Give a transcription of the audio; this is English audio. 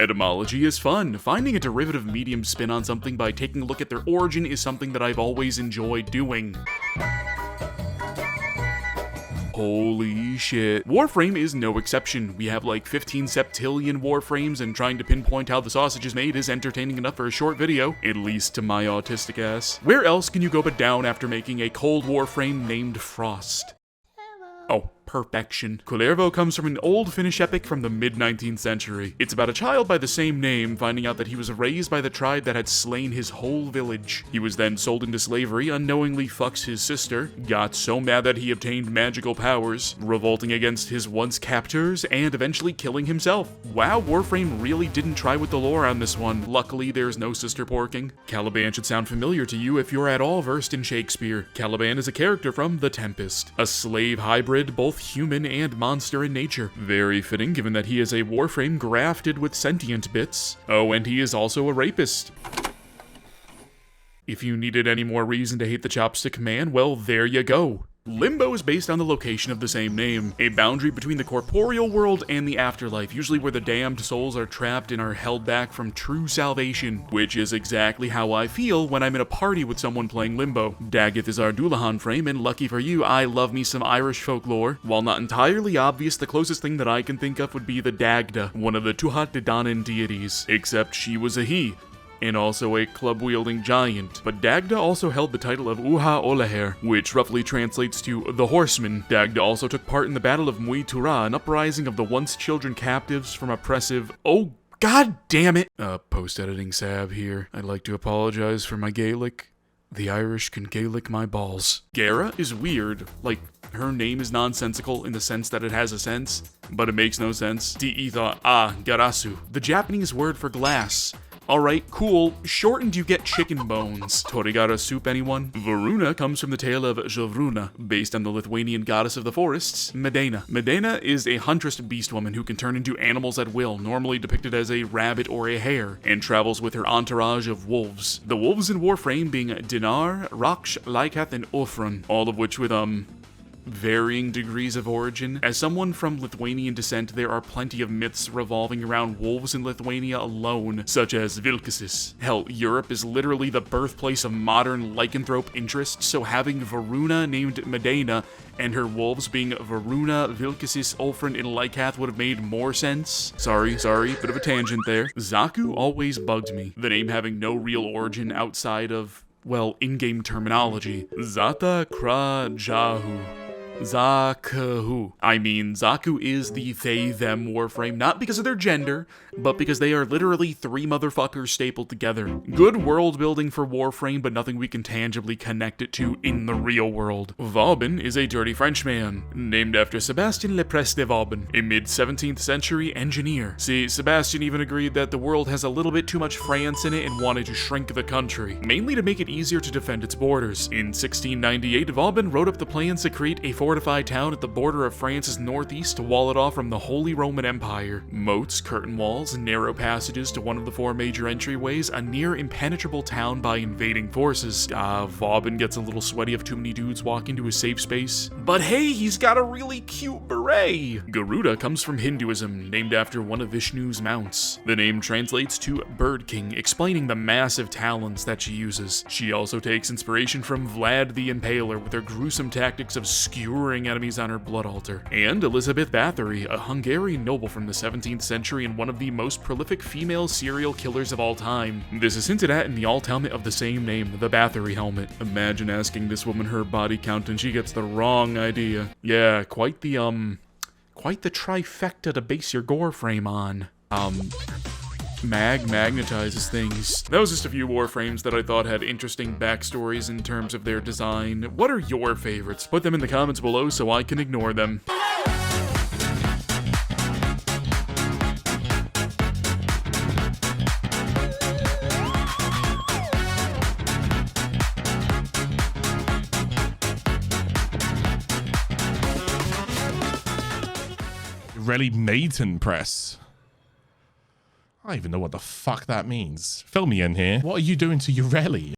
Etymology is fun. Finding a derivative medium spin on something by taking a look at their origin is something that I've always enjoyed doing. Holy shit. Warframe is no exception. We have like 15 septillion Warframes, and trying to pinpoint how the sausage is made is entertaining enough for a short video, at least to my autistic ass. Where else can you go but down after making a cold Warframe named Frost? Oh, perfection. Kullervo comes from an old Finnish epic from the mid-19th century. It's about a child by the same name finding out that he was raised by the tribe that had slain his whole village. He was then sold into slavery, unknowingly fucks his sister, got so mad that he obtained magical powers, revolting against his once captors, and eventually killing himself. Wow, Warframe really didn't try with the lore on this one. Luckily, there's no sister porking. Caliban should sound familiar to you if you're at all versed in Shakespeare. Caliban is a character from The Tempest, a slave hybrid, both human and monster in nature. Very fitting given that he is a Warframe grafted with sentient bits. Oh, and he is also a rapist. If you needed any more reason to hate the Chopstick Man, well, there you go. Limbo is based on the location of the same name, a boundary between the corporeal world and the afterlife, usually where the damned souls are trapped and are held back from true salvation, which is exactly how I feel when I'm in a party with someone playing Limbo. Dagath is our Dullahan frame, and lucky for you, I love me some Irish folklore. While not entirely obvious, the closest thing that I can think of would be the Dagda, one of the Tuatha De Danann deities, except she was a he, and also a club-wielding giant. But Dagda also held the title of Uha Olaher, which roughly translates to the Horseman. Dagda also took part in the Battle of Muir Tura, an uprising of the once children captives from oppressive— oh, god damn it! Post-editing Sab here. I'd like to apologize for my Gaelic. The Irish can Gaelic my balls. Gara is weird. Like, her name is nonsensical in the sense that it has a sense, but it makes no sense. Di'itha Garasu, the Japanese word for glass. Alright, cool. Shortened, you get chicken bones. Torigoth soup, anyone? Veruna comes from the tale of Voruna, based on the Lithuanian goddess of the forests, Medena. Medena is a huntress beast woman who can turn into animals at will, normally depicted as a rabbit or a hare, and travels with her entourage of wolves. The wolves in Warframe being Dinar, Raksh, Lycath, and Ulfrun, all of which with, varying degrees of origin. As someone from Lithuanian descent, there are plenty of myths revolving around wolves in Lithuania alone, such as Vilkasis. Hell, Europe is literally the birthplace of modern lycanthrope interest, so having Veruna named Medena and her wolves being Veruna, Vilkasis, Ulfrun, and Lycath would have made more sense. Sorry, bit of a tangent there. Zaku always bugged me, the name having no real origin outside of, well, in-game terminology. Zata Kra Jahu. Zaku. I mean, Zaku is the they-them Warframe, not because of their gender, but because they are literally three motherfuckers stapled together. Good world building for Warframe, but nothing we can tangibly connect it to in the real world. Vauban is a dirty Frenchman, named after Sebastien Leprest de Vauban, a mid-17th century engineer. See, Sebastien even agreed that the world has a little bit too much France in it and wanted to shrink the country, mainly to make it easier to defend its borders. In 1698, Vauban wrote up the plans to create a fortified town at the border of France's northeast to wall it off from the Holy Roman Empire. Moats, curtain walls, narrow passages to one of the four major entryways, a near impenetrable town by invading forces. Vauban gets a little sweaty if too many dudes walk into his safe space. But hey, he's got a really cute beret! Garuda comes from Hinduism, named after one of Vishnu's mounts. The name translates to Bird King, explaining the massive talons that she uses. She also takes inspiration from Vlad the Impaler with her gruesome tactics of skewering enemies on her blood altar. And Elizabeth Bathory, a Hungarian noble from the 17th century and one of the most prolific female serial killers of all time. This is hinted at in the alt helmet of the same name, the Bathory helmet. Imagine asking this woman her body count and she gets the wrong idea. Yeah, quite the trifecta to base your gore frame on. Magnetizes things. That was just a few Warframes that I thought had interesting backstories in terms of their design. What are your favorites? Put them in the comments below so I can ignore them. Really Maiden Press. I don't even know what the fuck that means. Fill me in here. What are you doing to Ureli?